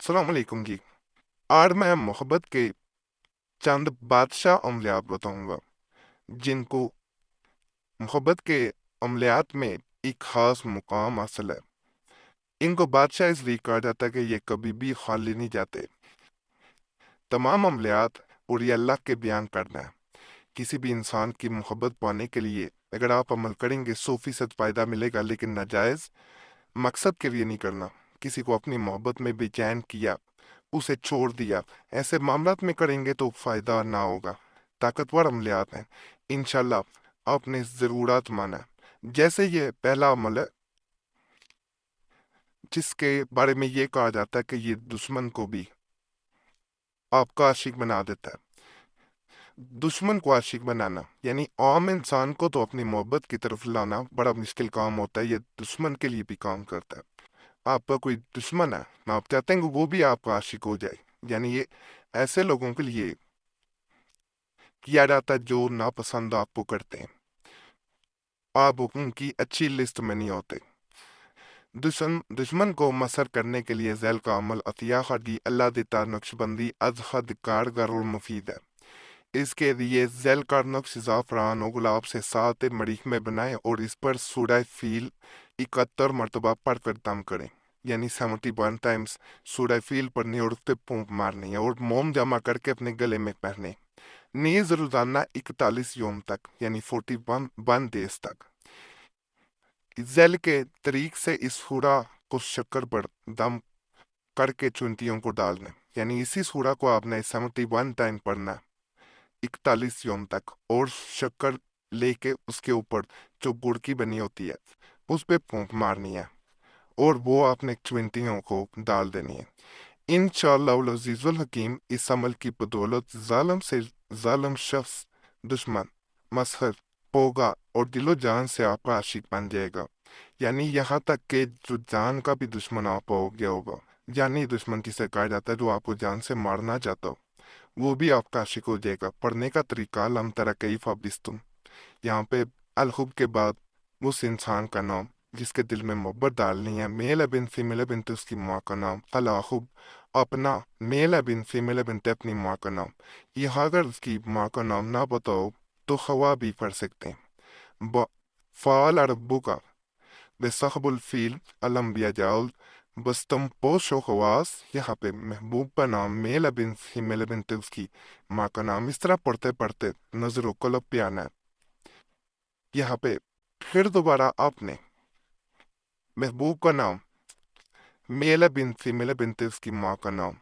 السلام علیکم جی۔ آج میں محبت کے چند بادشاہ عملیات بتاؤں گا جن کو محبت کے عملیات میں ایک خاص مقام حاصل ہے۔ ان کو بادشاہ اس لیے کہا جاتا ہے کہ یہ کبھی بھی خالی نہیں جاتے۔ تمام عملیات اور یہ اللہ کے بیان کرنا ہے۔ کسی بھی انسان کی محبت پانے کے لیے اگر آپ عمل کریں گے 100% فائدہ ملے گا، لیکن ناجائز مقصد کے لیے نہیں کرنا۔ کسی کو اپنی محبت میں بے چین کیا، اسے چھوڑ دیا، ایسے معاملات میں کریں گے تو فائدہ نہ ہوگا۔ طاقتور عملیات ہیں، انشاءاللہ آپ نے ضرورات مانا ہے۔ جیسے یہ پہلا عمل ہے جس کے بارے میں یہ کہا جاتا ہے کہ یہ دشمن کو بھی آپ کا عاشق بنا دیتا ہے۔ دشمن کو عاشق بنانا یعنی عام انسان کو تو اپنی محبت کی طرف لانا بڑا مشکل کام ہوتا ہے، یہ دشمن کے لیے بھی کام کرتا ہے۔ آپ کا کوئی دشمن ہے، آپ چاہتے ہیں کہ وہ بھی آپ کا عاشق ہو جائے، یعنی یہ ایسے لوگوں کے لیے کیا جاتا ہے جو ناپسند آپ کو کرتے ہیں، آپ ان کی اچھی لسٹ میں نہیں ہوتے۔ دشمن کو مسر کرنے کے لیے ذیل کا عمل عطیہ خواہی اللہ دیتا نقش بندی از حد کارگر اور مفید ہے۔ اس کے لیے ذیل کا نقش زعفران و گلاب سے ساتھ مریخ میں بنائیں اور اس پر سورہ فیل 71 مرتبہ پڑھ کر دم کریں، یعنی 71 ٹائمز سورہ فیل پڑھنی اور اس پہ پھونک مارنی ہے اور موم جمع کر کے اپنے گلے میں پہنے، نیز روزانہ 41 یوم تک یعنی 41 ڈیز تک۔ ذیل کے طریق سے اس سورہ کو شکر پر دم کر کے چونٹیوں کو ڈال دیں، یعنی اسی سورہ کو آپ نے 71 ٹائم پڑھنا ہے 41 یوم تک، اور شکر لے کے اس کے اوپر جو گڑ کی بنی ہوتی ہے اس پہ پھونک مارنی ہے اور وہ آپ نے چونٹیوں کو ڈال دینی ہے۔ انشاءاللہ العزیز الحکیم اس عمل کی بدولت ظالم سے ظالم شخص، دشمن، مسخر ہوگا اور دل و جان سے آپ کا عاشق بن جائے گا، یعنی یہاں تک کہ جو جان کا بھی دشمن آپ ہو گیا ہوگا، یعنی دشمن کسے کہا جاتا ہے جو آپ کو جان سے مارنا چاہتا ہو، وہ بھی آپ کا عاشق ہو جائے گا۔ پڑھنے کا طریقہ لم تر کیف بستم، یہاں پہ الخب کے بعد اس انسان کا نام جس کے دل میں محبت ڈالنی ہے، میل ہے بن فیمیل ہے بنت اس کی ماں کا نام، خلاخب اپنا، میل ہے بن فیمیل ہے بنت اپنی ماں کا نام۔ یہاں اگر اس کی ماں کا نام نہ بتاؤ تو خوا بھی پڑھ سکتے ہیں۔ فعال ربو کا بے صحب الفیل الانبیاء جاؤل بستم پوش و خواص، یہاں پہ محبوب کا نام میل ہے بن فیمیل ہے بنت اس کی ماں کا نام، اس طرح پڑھتے پڑھتے نظر و قلب پہ آنا ہے۔ یہاں پہ پھر دوبارہ آپ نے محبوب کا نام میل بن فیمیل بنت اس کی ماں کا نام،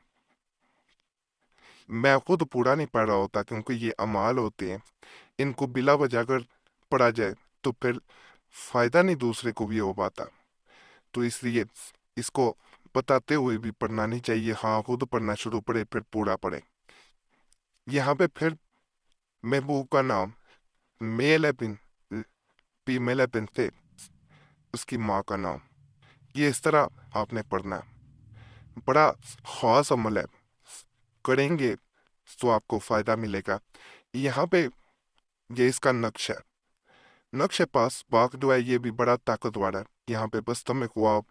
میں خود پورا نہیں پڑھ رہا ہوتا کیونکہ یہ اعمال ہوتے ہیں، ان کو بلا وجہ اگر پڑھا جائے تو پھر فائدہ نہیں دوسرے کو بھی ہو پاتا، تو اس لیے اس کو بتاتے ہوئے بھی پڑھنا نہیں چاہیے۔ ہاں خود پڑھنا شروع پڑھے پھر پورا پڑھے۔ یہاں پہ پھر محبوب کا نام میل بن فیمیل بنت اس کی ماں کا نام، یہ اس طرح آپ نے پڑھنا ہے۔ بڑا خاص عمل ہے، کریں گے تو آپ کو فائدہ ملے گا۔ یہاں پہ یہ اس کا نقش ہے، نقش پاس باغ جو ہے یہ بھی بڑا طاقتور ہے۔ یہاں پہ بستم خواب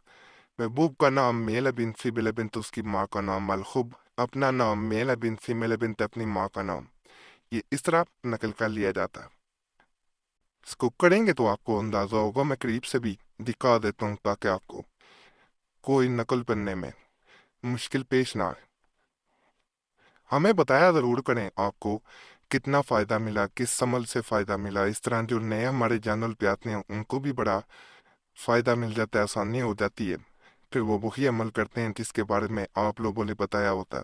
محبوب کا نام میل بن فیمیل بنت اس کی ماں کا نام، الخب اپنا نام میل بن فیمیل بنت اپنی ماں کا نام، یہ اس طرح نقل کر لیا جاتا ہے۔ اس کو کریں گے تو آپ کو اندازہ ہوگا، میں قریب سے بھی دکھا دیتا ہوں تاکہ آپ کو کوئی نقل کرنے میں مشکل پیش نہ آئے۔ ہمیں بتایا ضرور کریں آپ کو کتنا فائدہ ملا، کس عمل سے فائدہ ملا، اس طرح جو نئے ہمارے چینل پہ آتے ہیں ان کو بھی بڑا فائدہ مل جاتا ہے، آسانی ہو جاتی ہے، پھر وہ وہی عمل کرتے ہیں جس کے بارے میں آپ لوگوں نے بتایا ہوتا ہے۔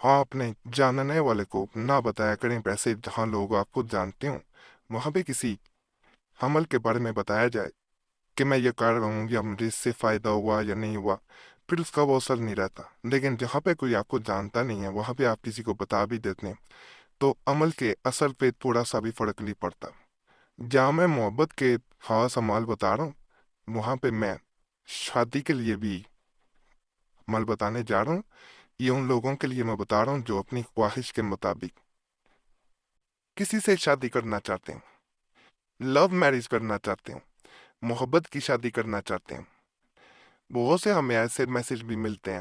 ہاں اپنے جاننے والے کو نہ بتایا کریں، ویسے جہاں لوگ آپ کو جانتے ہوں وہاں پہ کسی عمل کے بارے میں بتایا جائے کہ میں یہ کر رہا ہوں یا مجھے اس سے فائدہ ہوا یا نہیں ہوا، پھر اس کا وہ اثر نہیں رہتا۔ لیکن جہاں پہ کوئی آپ کو جانتا نہیں ہے وہاں پہ آپ کسی کو بتا بھی دیتے ہیں تو عمل کے اثر پہ تھوڑا سا بھی فرق نہیں پڑتا۔ جہاں میں محبت کے خاص عمال بتا رہا ہوں وہاں پہ میں شادی کے لیے بھی عمل بتانے جا رہا ہوں۔ یہ ان لوگوں کے لیے میں بتا رہا ہوں جو اپنی خواہش کے مطابق کسی سے شادی کرنا چاہتے ہیں، لو میرج کرنا چاہتے ہیں، محبت کی شادی کرنا چاہتے ہیں۔ بہت سے ہمیں ایسے میسج بھی ملتے ہیں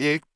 1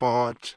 5,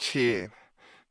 6,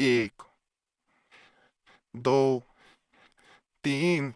1 2 3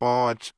5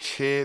6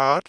8